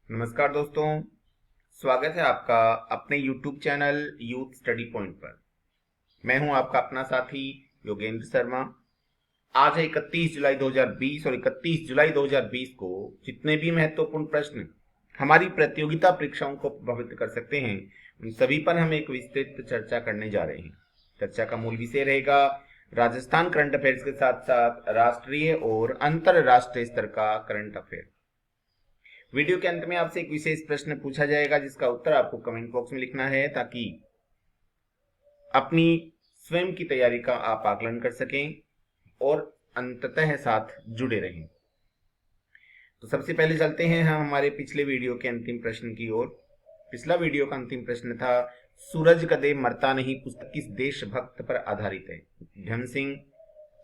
नमस्कार दोस्तों, स्वागत है आपका अपने YouTube channel youth study point पर। मैं हूं आपका अपना साथी योगेंद्र शर्मा। आज है 31 जुलाई 2020 और 31 जुलाई 2020 को जितने भी महत्वपूर्ण प्रश्न हमारी प्रतियोगिता परीक्षाओं को प्रभावित कर सकते हैं, उन सभी पर हम एक विस्तृत चर्चा करने जा रहे हैं। चर्चा का मूल विषय रहेगा राजस्थान करंट अफेयर्स के साथ साथ राष्ट्रीय और अंतरराष्ट्रीय स्तर का करंट अफेयर। वीडियो के अंत में आपसे एक विशेष प्रश्न पूछा जाएगा जिसका उत्तर आपको कमेंट बॉक्स में लिखना है ताकि अपनी स्वयं की तैयारी का आप आकलन कर सकें और अंततः साथ जुड़े रहें। तो सबसे पहले चलते हैं हम हमारे पिछले वीडियो के अंतिम प्रश्न की ओर। पिछला वीडियो का अंतिम प्रश्न था, सूरज कदे मरता नहीं पुस्तक किस देशभक्त पर आधारित है? उधम सिंह,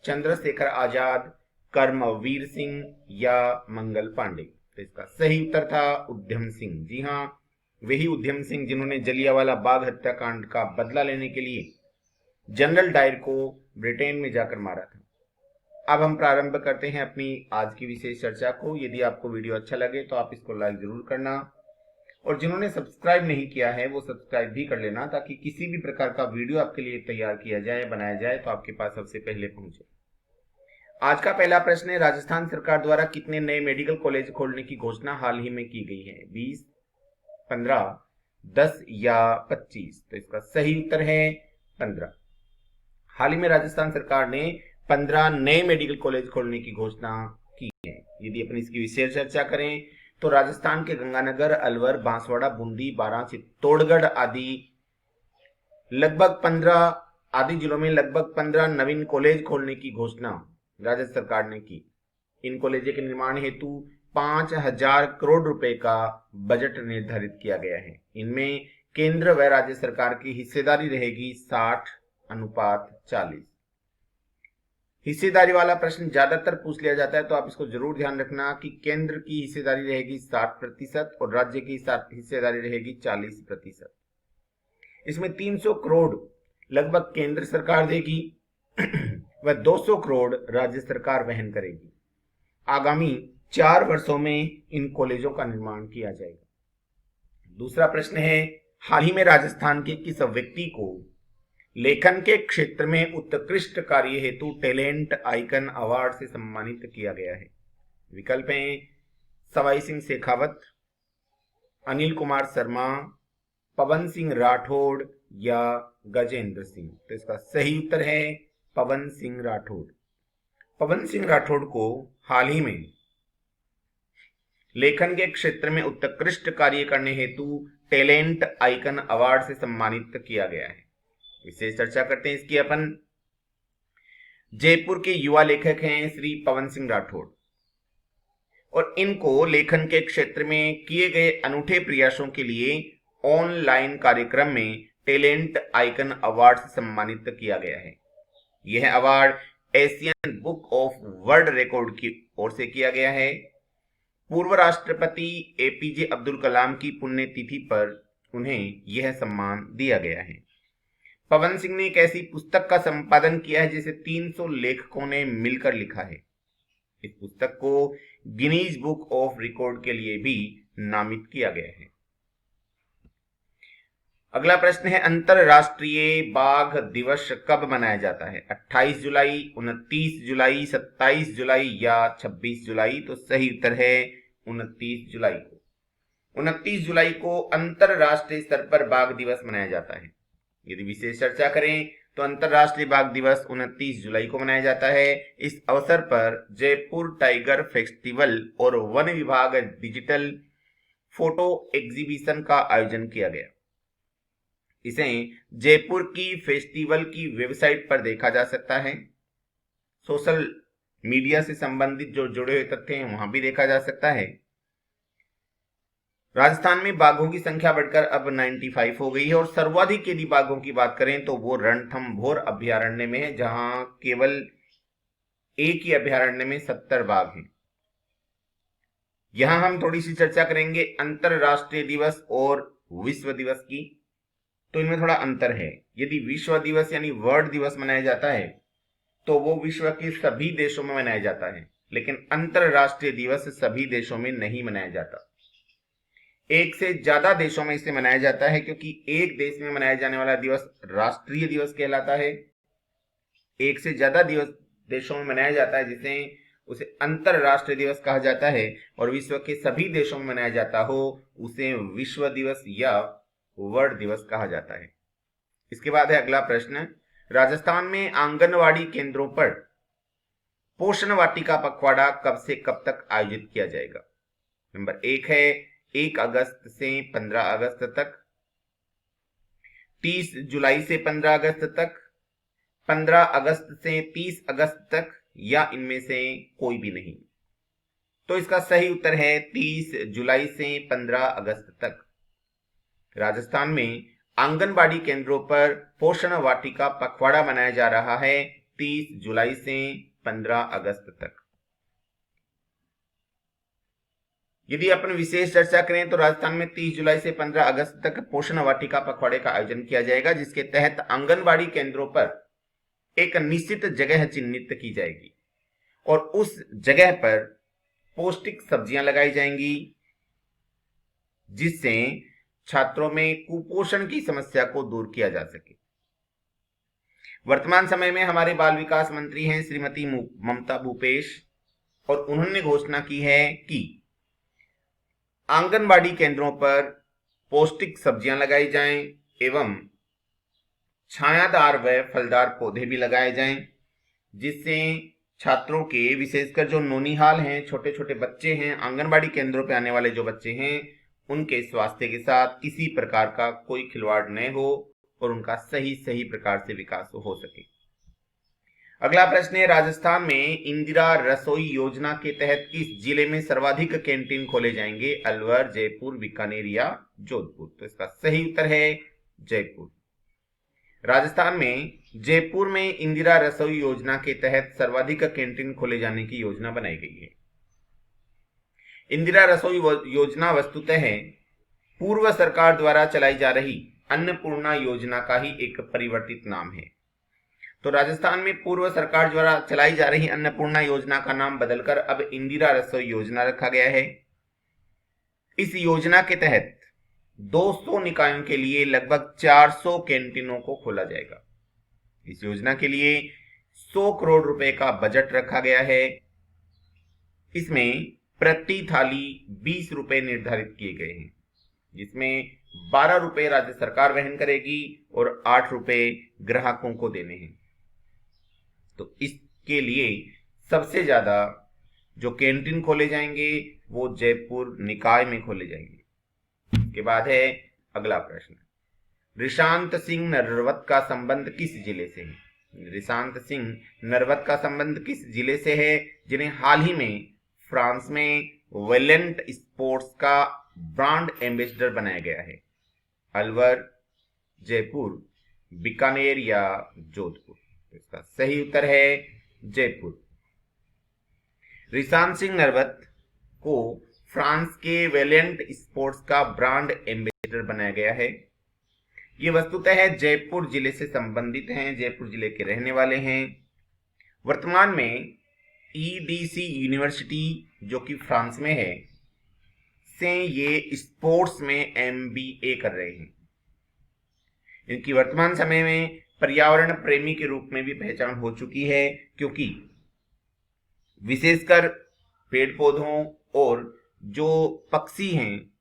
चंद्रशेखर आजाद, कर्मवीर सिंह या मंगल पांडे? तो इसका सही उत्तर था उधम सिंह। जी हाँ, वही उधम सिंह जिन्होंने जलियांवाला बाग हत्याकांड का बदला लेने के लिए जनरल डायर को ब्रिटेन में जाकर मारा था। अब हम प्रारंभ करते हैं अपनी आज की विशेष चर्चा को। यदि आपको वीडियो अच्छा लगे तो आप इसको लाइक जरूर करना और जिन्होंने सब्सक्राइब नहीं किया है वो सब्सक्राइब भी कर लेना ताकि किसी भी प्रकार का वीडियो आपके लिए तैयार किया जाए, बनाया जाए तो आपके पास सबसे पहले पहुंचे। आज का पहला प्रश्न है, राजस्थान सरकार द्वारा कितने नए मेडिकल कॉलेज खोलने की घोषणा हाल ही में की गई है? 20, 15, 10 या 25? तो इसका सही उत्तर है 15। हाल ही में राजस्थान सरकार ने 15 नए मेडिकल कॉलेज खोलने की घोषणा की है। यदि अपन इसकी विशेष चर्चा करें तो राजस्थान के गंगानगर, अलवर, बांसवाड़ा, बूंदी, बारां, चित्तौड़गढ़ आदि लगभग 15 आदि जिलों में लगभग 15 नवीन कॉलेज खोलने की घोषणा राज्य सरकार ने की। इन कॉलेजों के निर्माण हेतु 5,000 करोड़ रुपए का बजट निर्धारित किया गया है। इनमें केंद्र व राज्य सरकार की हिस्सेदारी रहेगी 60:40। हिस्सेदारी वाला प्रश्न ज्यादातर पूछ लिया जाता है तो आप इसको जरूर ध्यान रखना कि केंद्र की हिस्सेदारी रहेगी 60% और राज्य की हिस्सेदारी रहेगी 40%। इसमें 300 करोड़ लगभग केंद्र सरकार देगी वह 200 करोड़ राज्य सरकार वहन करेगी। आगामी 4 वर्षों में इन कॉलेजों का निर्माण किया जाएगा। दूसरा प्रश्न है, हाल ही में राजस्थान के किस व्यक्ति को लेखन के क्षेत्र में उत्कृष्ट कार्य हेतु टैलेंट आइकन अवार्ड से सम्मानित किया गया है? विकल्प हैं सवाई सिंह शेखावत, अनिल कुमार शर्मा, पवन सिंह राठौड़ या गजेंद्र सिंह? तो इसका सही उत्तर है पवन सिंह राठौड़। पवन सिंह राठौड़ को हाल ही में लेखन के क्षेत्र में उत्कृष्ट कार्य करने हेतु टैलेंट आइकन अवार्ड से सम्मानित किया गया है। विशेष चर्चा करते हैं इसकी अपन। जयपुर के युवा लेखक हैं श्री पवन सिंह राठौड़ और इनको लेखन के क्षेत्र में किए गए अनूठे प्रयासों के लिए ऑनलाइन कार्यक्रम में टैलेंट आइकन अवार्ड से सम्मानित किया गया है। यह award Asian book of world record की ओर से किया गया है। पूर्व राष्ट्रपति एपीजे अब्दुल कलाम की पुण्यतिथि पर उन्हें यह सम्मान दिया गया है। पवन सिंह ने एक ऐसी पुस्तक का संपादन किया है जिसे 300 लेखकों ने मिलकर लिखा है। इस पुस्तक को गिनीज बुक ऑफ रिकॉर्ड के लिए भी नामित किया गया है। अगला प्रश्न है, अंतरराष्ट्रीय बाघ दिवस कब मनाया जाता है? 28 जुलाई, 29 जुलाई, 27 जुलाई या 26 जुलाई? तो सही उत्तर है 29 जुलाई को। 29 जुलाई को अंतरराष्ट्रीय स्तर पर बाघ दिवस मनाया जाता है। यदि विशेष चर्चा करें तो अंतरराष्ट्रीय बाघ दिवस 29 जुलाई को मनाया जाता है। इस अवसर पर जयपुर टाइगर फेस्टिवल और वन विभाग डिजिटल फोटो एग्जीबिशन का आयोजन किया गया। इसे जयपुर की फेस्टिवल की वेबसाइट पर देखा जा सकता है। सोशल मीडिया से संबंधित जो जुड़े हुए तथ्य हैं वहां भी देखा जा सकता है। राजस्थान में बाघों की संख्या बढ़कर अब 95 हो गई है और सर्वाधिक यदि बाघों की बात करें तो वो रणथंभौर अभ्यारण्य में है, जहां केवल एक ही अभ्यारण्य में 70 बाघ हैं। यहां हम थोड़ी सी चर्चा करेंगे अंतरराष्ट्रीय दिवस और विश्व दिवस की। तो इनमें थोड़ा अंतर है। यदि विश्व दिवस यानी वर्ल्ड दिवस मनाया जाता है तो वो विश्व के सभी देशों में मनाया जाता है, लेकिन अंतरराष्ट्रीय दिवस सभी देशों में नहीं मनाया जाता। एक से ज्यादा देशों में इसे मनाया जाता है, क्योंकि एक देश में मनाया जाने वाला दिवस राष्ट्रीय दिवस कहलाता है। एक से ज्यादा दिवस देशों में मनाया जाता है जिसे उसे अंतरराष्ट्रीय दिवस कहा जाता है, और विश्व के सभी देशों में मनाया जाता हो उसे विश्व दिवस या वर्ल्ड दिवस कहा जाता है। इसके बाद है अगला प्रश्न, राजस्थान में आंगनवाड़ी केंद्रों पर पोषण वाटिका पखवाड़ा कब से कब तक आयोजित किया जाएगा? नंबर 1 है 1 अगस्त से 15 अगस्त तक, 30 जुलाई से 15 अगस्त तक, 15 अगस्त से 30 अगस्त तक, या इनमें से कोई भी नहीं। तो इसका सही उत्तर है 30 जुलाई से 15 अगस्त तक। राजस्थान में आंगनबाड़ी केंद्रों पर पोषण वाटिका पखवाड़ा मनाया जा रहा है 30 जुलाई से 15 अगस्त तक। यदि अपन विशेष चर्चा करें तो राजस्थान में 30 जुलाई से 15 अगस्त तक पोषण वाटिका पखवाड़े का आयोजन किया जाएगा, जिसके तहत आंगनबाड़ी केंद्रों पर एक निश्चित जगह चिन्हित की जाएगी और उस जगह पर पौष्टिक सब्जियां लगाई जाएंगी, जिससे छात्रों में कुपोषण की समस्या को दूर किया जा सके। वर्तमान समय में हमारे बाल विकास मंत्री हैं श्रीमती ममता भूपेश, और उन्होंने घोषणा की है कि आंगनबाड़ी केंद्रों पर पौष्टिक सब्जियां लगाई जाएं एवं छायादार व फलदार पौधे भी लगाए जाएं, जिससे छात्रों के, विशेषकर जो नौनिहाल हैं, छोटे छोटे बच्चे हैं, आंगनबाड़ी केंद्रों पे आने वाले जो बच्चे हैं, उनके स्वास्थ्य के साथ किसी प्रकार का कोई खिलवाड़ न हो और उनका सही प्रकार से विकास हो सके। अगला प्रश्न है, राजस्थान में इंदिरा रसोई योजना के तहत किस जिले में सर्वाधिक कैंटीन खोले जाएंगे? अलवर, जयपुर, बीकानेर या जोधपुर? तो इसका सही उत्तर है जयपुर। राजस्थान में जयपुर में इंदिरा रसोई योजना के तहत सर्वाधिक कैंटीन खोले जाने की योजना बनाई गई है। इंदिरा रसोई योजना वस्तुतः पूर्व सरकार द्वारा चलाई जा रही अन्नपूर्णा योजना का ही एक परिवर्तित नाम है। तो राजस्थान में पूर्व सरकार द्वारा चलाई जा रही अन्नपूर्णा योजना का नाम बदलकर अब इंदिरा रसोई योजना रखा गया है। इस योजना के तहत 200 निकायों के लिए लगभग 400 कैंटीनों को खोला जाएगा। इस योजना के लिए 100 करोड़ रुपए का बजट रखा गया है। इसमें प्रति थाली 20 रुपए निर्धारित किए गए हैं, जिसमें 12 रुपए राज्य सरकार वहन करेगी और 8 रुपए ग्राहकों को देने हैं। तो इसके लिए सबसे ज्यादा जो कैंटीन खोले जाएंगे वो जयपुर निकाय में खोले जाएंगे। के बाद है अगला प्रश्न, रिशांत सिंह नरवत का संबंध किस जिले से है? रिशांत सिंह नरवत का संबंध किस जिले से है, जिन्हें हाल ही में फ्रांस में वेलेंट स्पोर्ट्स का ब्रांड एम्बेसडर बनाया गया है? अलवर, जयपुर, बीकानेर या जोधपुर? इसका सही उत्तर है जयपुर। रिशांत सिंह नरवत को फ्रांस के वेलेंट स्पोर्ट्स का ब्रांड एम्बेसडर बनाया गया है। ये वस्तुतः जयपुर जिले से संबंधित हैं, जयपुर जिले के रहने वाले हैं। वर्तमान में ईडीसी यूनिवर्सिटी जो कि फ्रांस में है से ये स्पोर्ट्स में एमबीए कर रहे हैं। इनकी वर्तमान समय में पर्यावरण प्रेमी के रूप में भी पहचान हो चुकी है, क्योंकि विशेषकर पेड़ पौधों और जो पक्षी हैं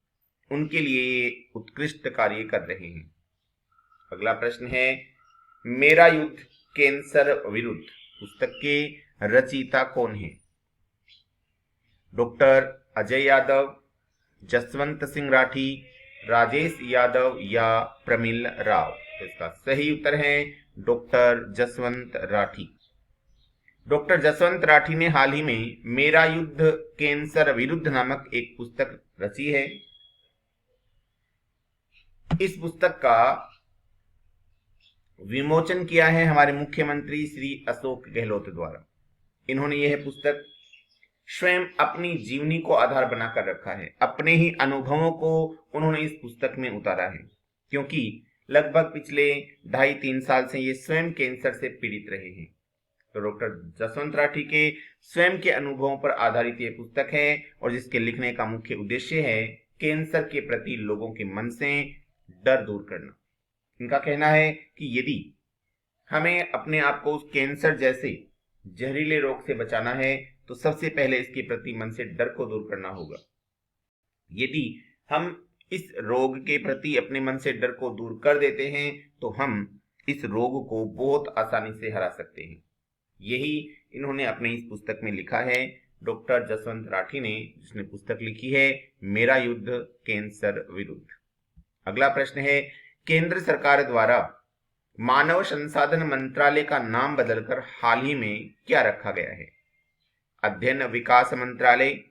उनके लिए उत्कृष्ट कार्य कर रहे हैं। अगला प्रश्न है, मेरा युद्ध कैंसर विरुद्ध पुस्तक के रचयिता कौन है? डॉक्टर अजय यादव, जसवंत सिंह राठी, राजेश यादव या प्रमिल राव? इसका सही उत्तर है डॉक्टर जसवंत राठी। डॉक्टर जसवंत राठी ने हाल ही में मेरा युद्ध कैंसर विरुद्ध नामक एक पुस्तक रची है। इस पुस्तक का विमोचन किया है हमारे मुख्यमंत्री श्री अशोक गहलोत द्वारा। इन्होंने यह पुस्तक स्वयं अपनी जीवनी को आधार बनाकर रखा है। अपने ही अनुभवों को उन्होंने इस पुस्तक में उतारा है, क्योंकि लगभग पिछले 2.5-3 साल से ये स्वयं कैंसर से पीड़ित रहे हैं। तो डॉक्टर जसवंत राठी के स्वयं के अनुभवों पर आधारित ये पुस्तक है, और जिसके लिखने का मुख्य उद्देश्य है कैंसर के प्रति लोगों के मन से डर दूर करना। इनका कहना है कि यदि हमें अपने आप को उस कैंसर जैसे जहरीले रोग से बचाना है तो सबसे पहले इसके प्रति मन से डर को दूर करना होगा। यदि हम इस रोग के प्रति अपने मन से डर को दूर कर देते हैं तो हम इस रोग को बहुत आसानी से हरा सकते हैं। यही इन्होंने अपने इस पुस्तक में लिखा है, डॉक्टर जसवंत राठी ने, जिसने पुस्तक लिखी है मेरा युद्ध कैंसर विरुद्ध। अगला प्रश्न है, केंद्र सरकार द्वारा मानव संसाधन मंत्रालय का नाम बदलकर हाल ही में क्या रखा गया है? अध्ययन विकास मंत्रालय,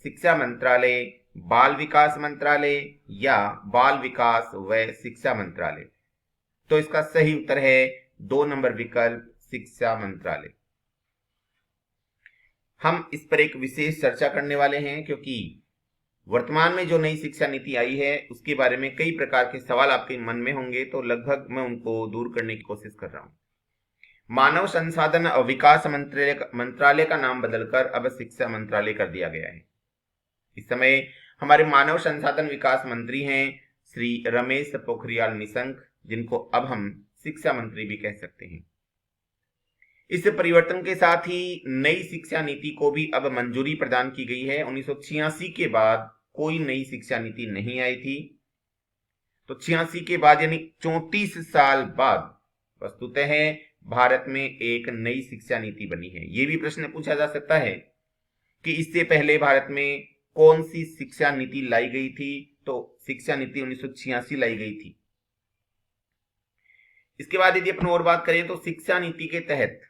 शिक्षा मंत्रालय, बाल विकास मंत्रालय या बाल विकास व शिक्षा मंत्रालय? तो इसका सही उत्तर है 2 नंबर विकल्प, शिक्षा मंत्रालय। हम इस पर एक विशेष चर्चा करने वाले हैं क्योंकि वर्तमान में जो नई शिक्षा नीति आई है उसके बारे में कई प्रकार के सवाल आपके मन में होंगे, तो लगभग मैं उनको दूर करने की कोशिश कर रहा हूं। मानव संसाधन और विकास मंत्रालय का नाम बदलकर अब शिक्षा मंत्रालय कर दिया गया है। इस समय हमारे मानव संसाधन विकास मंत्री हैं श्री रमेश पोखरियाल निशंक, जिनको अब हम शिक्षा मंत्री भी कह सकते हैं। इस परिवर्तन के साथ ही नई शिक्षा नीति को भी अब मंजूरी प्रदान की गई है। 1986 के बाद कोई नई शिक्षा नीति नहीं आई थी, तो 86 के बाद यानी 34 साल बाद वस्तुतः भारत में एक नई शिक्षा नीति बनी है। यह भी प्रश्न पूछा जा सकता है कि इससे पहले भारत में कौन सी शिक्षा नीति लाई गई थी? तो शिक्षा नीति 1986 लाई गई थी। इसके बाद यदि अपन और बात करें तो शिक्षा नीति के तहत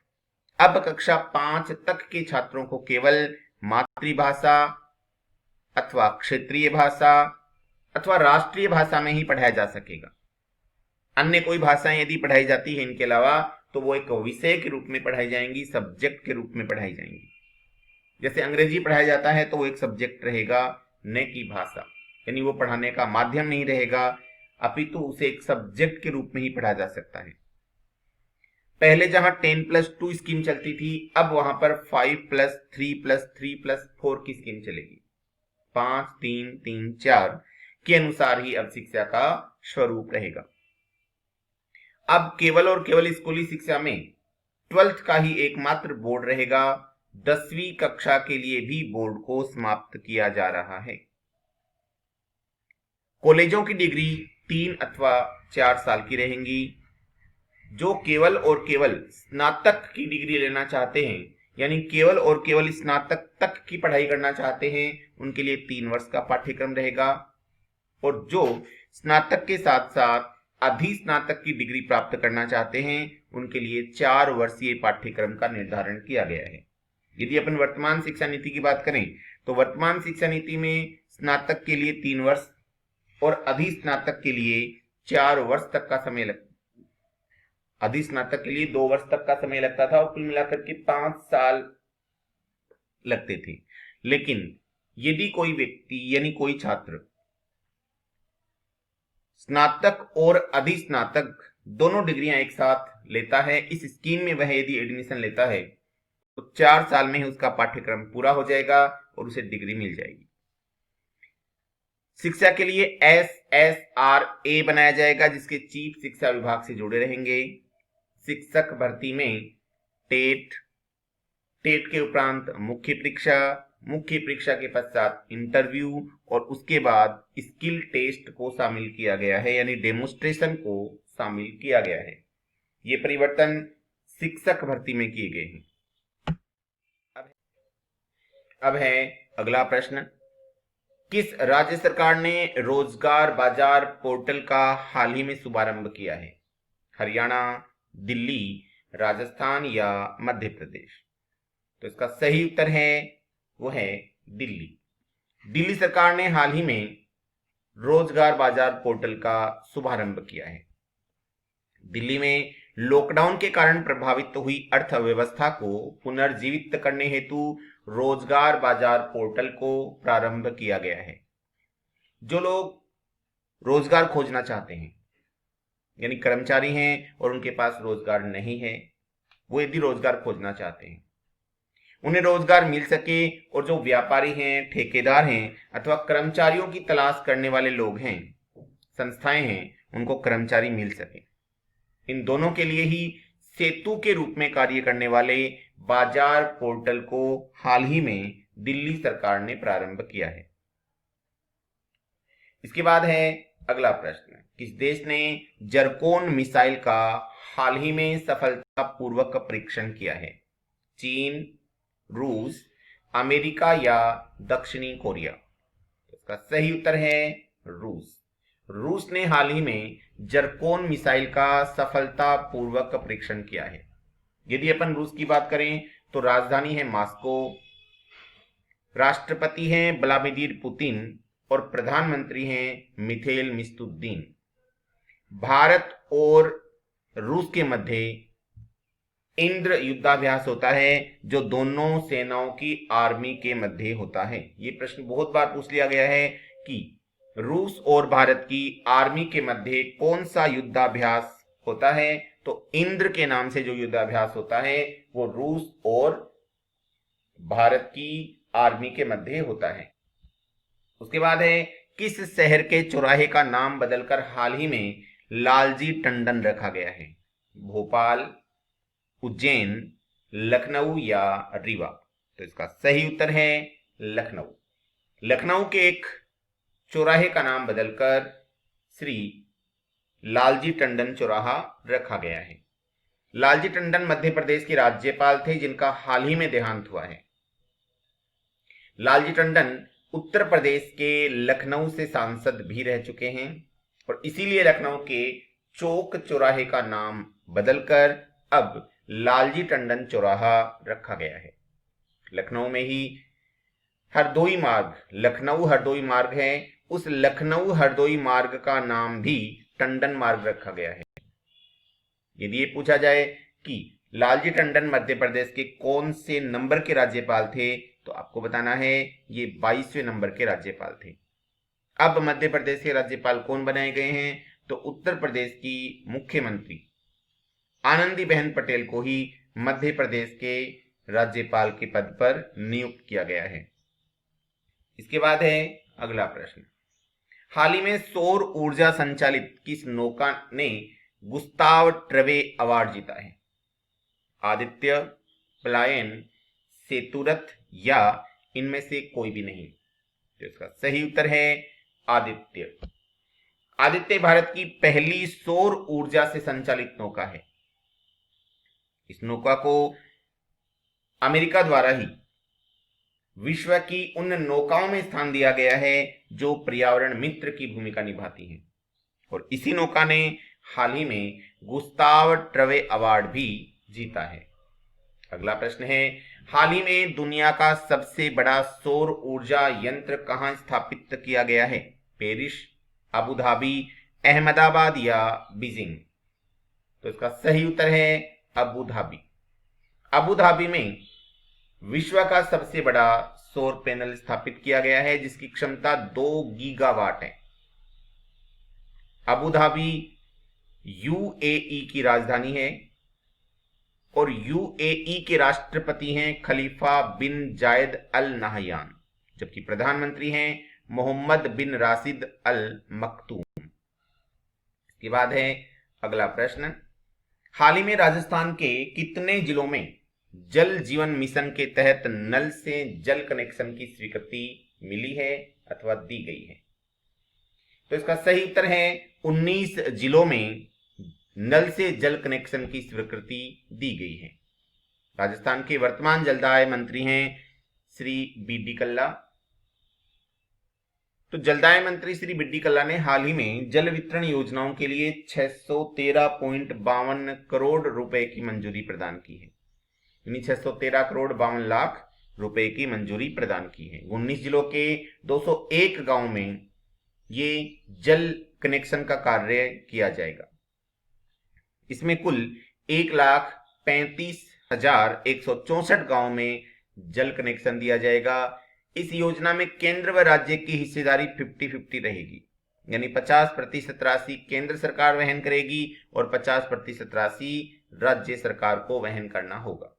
अब कक्षा 5 तक के छात्रों को केवल मातृभाषा अथवा क्षेत्रीय भाषा अथवा राष्ट्रीय भाषा में ही पढ़ाया जा सकेगा। अन्य कोई भाषाएं यदि पढ़ाई जाती है इनके अलावा तो वो एक विषय के रूप में पढ़ाई जाएंगी, सब्जेक्ट के रूप में पढ़ाई जाएंगी। जैसे अंग्रेजी पढ़ाया जाता है तो वो एक सब्जेक्ट रहेगा, न कि भाषा, यानी वो पढ़ाने का माध्यम नहीं रहेगा, अपितु उसे एक सब्जेक्ट के रूप में ही पढ़ा जा सकता है। पहले जहां 10+2 स्कीम चलती थी, अब वहां पर 5+3+3+4 की स्कीम चलेगी। 5, 3, 3, 4 के अनुसार ही अब शिक्षा का स्वरूप रहेगा। अब केवल और केवल स्कूली शिक्षा में 12th का ही एकमात्र बोर्ड रहेगा। 10वीं कक्षा के लिए भी बोर्ड को समाप्त किया जा रहा है। कॉलेजों की डिग्री 3 अथवा 4 साल की रहेंगी। जो केवल और केवल स्नातक की डिग्री लेना चाहते हैं, यानी केवल और केवल स्नातक तक की पढ़ाई करना चाहते हैं, उनके लिए 3 वर्ष का पाठ्यक्रम रहेगा। और जो स्नातक के साथ साथ अधिस्नातक की डिग्री प्राप्त करना चाहते हैं, उनके लिए 4 वर्षीय पाठ्यक्रम का निर्धारण किया गया है। यदि अपन वर्तमान शिक्षा नीति की बात करें तो वर्तमान शिक्षा नीति में स्नातक के लिए 3 वर्ष और अधिस्नातक के लिए 4 वर्ष तक का समय लगता, अधिस्नातक के लिए 2 वर्ष तक का समय लगता था और कुल मिलाकर के 5 साल लगते थे। लेकिन यदि कोई व्यक्ति यानी कोई छात्र स्नातक और अधिस्नातक दोनों डिग्रियां एक साथ लेता है, इस स्कीम में वह यदि एडमिशन लेता है तो 4 साल में ही उसका पाठ्यक्रम पूरा हो जाएगा और उसे डिग्री मिल जाएगी। शिक्षा के लिए SSRA बनाया जाएगा, जिसके चीफ शिक्षा विभाग से जुड़े रहेंगे। शिक्षक भर्ती में टेट के उपरांत मुख्य परीक्षा के पश्चात इंटरव्यू और उसके बाद स्किल टेस्ट को शामिल किया गया है, यानी डेमोन्स्ट्रेशन को शामिल किया गया है। ये परिवर्तन शिक्षक भर्ती में किए गए हैं। अब है अगला प्रश्न, किस राज्य सरकार ने रोजगार बाजार पोर्टल का हाल ही में शुभारंभ किया है? हरियाणा, दिल्ली, राजस्थान या मध्य प्रदेश? तो इसका सही उत्तर है वो है दिल्ली। दिल्ली सरकार ने हाल ही में रोजगार बाजार पोर्टल का शुभारंभ किया है। दिल्ली में लॉकडाउन के कारण प्रभावित हुई अर्थव्यवस्था को पुनर्जीवित करने हेतु रोजगार बाजार पोर्टल को प्रारंभ किया गया है। जो लोग रोजगार खोजना चाहते हैं, यानी कर्मचारी हैं और उनके पास रोजगार नहीं है, वो यदि रोजगार खोजना चाहते हैं, उन्हें रोजगार मिल सके और जो व्यापारी हैं, ठेकेदार हैं अथवा कर्मचारियों की तलाश करने वाले लोग हैं, संस्थाएं हैं, उनको कर्मचारी मिल सके। इन दोनों के लिए ही सेतु के रूप में कार्य करने वाले बाजार पोर्टल को हाल ही में दिल्ली सरकार ने प्रारंभ किया है। इसके बाद है अगला प्रश्न, किस देश ने जरकोन मिसाइल का हाल ही में सफलतापूर्वक परीक्षण किया है? चीन, रूस, अमेरिका या दक्षिणी कोरिया? इसका सही उत्तर है रूस। रूस ने हाल ही में जरकोन मिसाइल का सफलतापूर्वक परीक्षण किया है। यदि अपन रूस की बात करें तो राजधानी है मॉस्को, राष्ट्रपति हैं व्लादिमीर पुतिन और प्रधानमंत्री हैं मिथेल मिस्टुद्दीन। भारत और रूस के मध्य इंद्र युद्धाभ्यास होता है जो दोनों सेनाओं की आर्मी के मध्य होता है। ये प्रश्न बहुत बार पूछ लिया गया है कि रूस और भारत की आर्मी के मध्य कौन सा युद्धाभ्यास होता है, तो इंद्र के नाम से जो युद्धाभ्यास होता है वो रूस और भारत की आर्मी के मध्य होता है। उसके बाद है किस शहर के चौराहे का नाम बदलकर हाल ही में लालजी टंडन रखा गया है? भोपाल, उज्जैन, लखनऊ या रीवा? तो इसका सही उत्तर है लखनऊ। लखनऊ के एक चौराहे का नाम बदलकर श्री लालजी टंडन चौराहा रखा गया है। लालजी टंडन मध्य प्रदेश के राज्यपाल थे जिनका हाल ही में देहांत हुआ है। लालजी टंडन उत्तर प्रदेश के लखनऊ से सांसद भी रह चुके हैं और इसीलिए लखनऊ के चौक चौराहे का नाम बदलकर अब लालजी टंडन चौराहा रखा गया है। लखनऊ में ही हरदोई मार्ग, लखनऊ हरदोई मार्ग है, उस लखनऊ हरदोई मार्ग का नाम भी टंडन मार्ग रखा गया है। यदि ये पूछा जाए कि लालजी टंडन मध्य प्रदेश के कौन से नंबर के राज्यपाल थे, तो आपको बताना है ये 22वें नंबर के राज्यपाल थे। अब मध्य प्रदेश के राज्यपाल कौन बनाए गए हैं, तो उत्तर प्रदेश की मुख्यमंत्री आनंदीबेन पटेल को ही मध्य प्रदेश के राज्यपाल के पद पर नियुक्त किया गया है। इसके बाद है अगला प्रश्न, हाल ही में सौर ऊर्जा संचालित किस नौका ने गुस्ताव ट्रवे अवार्ड जीता है? आदित्य, प्लायन, सेतुरथ या इनमें से कोई भी नहीं? तो इसका सही उत्तर है आदित्य। आदित्य भारत की पहली सौर ऊर्जा से संचालित नौका है। इस नौका को अमेरिका द्वारा ही विश्व की उन नौकाओं में स्थान दिया गया है जो पर्यावरण मित्र की भूमिका निभाती हैं और इसी नौका ने हाल ही में गुस्ताव ट्रवे अवार्ड भी जीता है। अगला प्रश्न है, हाल ही में दुनिया का सबसे बड़ा सौर ऊर्जा यंत्र कहां स्थापित किया गया है? पेरिस, अबू धाबी, अहमदाबाद या बीजिंग? तो इसका सही उत्तर है अबू धाबी। अबू धाबी में विश्व का सबसे बड़ा सौर पैनल स्थापित किया गया है जिसकी क्षमता 2 गीगावाट है। अबू धाबी यूएई की राजधानी है और यूएई के राष्ट्रपति हैं खलीफा बिन जायद अल नहयान, जबकि प्रधानमंत्री हैं मोहम्मद बिन राशिद अल मक्तूम। इसके बाद है अगला प्रश्न, हाल ही में राजस्थान के कितने जिलों में जल जीवन मिशन के तहत नल से जल कनेक्शन की स्वीकृति मिली है अथवा दी गई है? तो इसका सही उत्तर है 19 जिलों में नल से जल कनेक्शन की स्वीकृति दी गई है। राजस्थान के वर्तमान जलदाय मंत्री हैं श्री बी.डी. कल्ला। तो जलदाय मंत्री श्री बी.डी. कल्ला ने हाल ही में जल वितरण योजनाओं के लिए 613.52 करोड़ रुपए की मंजूरी प्रदान की है, यानी 613 करोड़ 52 लाख रुपए की मंजूरी प्रदान की है। 19 जिलों के 201 गांव में ये जल कनेक्शन का कार्य किया जाएगा। इसमें कुल 1,35,164 गांव में जल कनेक्शन दिया जाएगा। इस योजना में केंद्र व राज्य की हिस्सेदारी 50-50 रहेगी, यानी 50% राशि केंद्र सरकार वहन करेगी और 50% राशि राज्य सरकार को वहन करना होगा।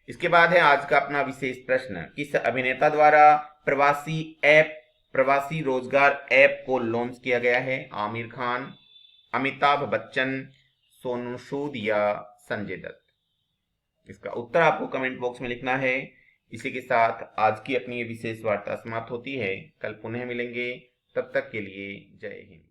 इसके बाद है आज का अपना विशेष प्रश्न, किस अभिनेता द्वारा प्रवासी रोजगार ऐप को लॉन्च किया गया है? आमिर खान, अमिताभ बच्चन, सोनू सूद या संजय दत्त? इसका उत्तर आपको कमेंट बॉक्स में लिखना है। इसी के साथ आज की अपनी ये विशेष वार्ता समाप्त होती है। कल पुनः मिलेंगे, तब तक के लिए जय हिंद।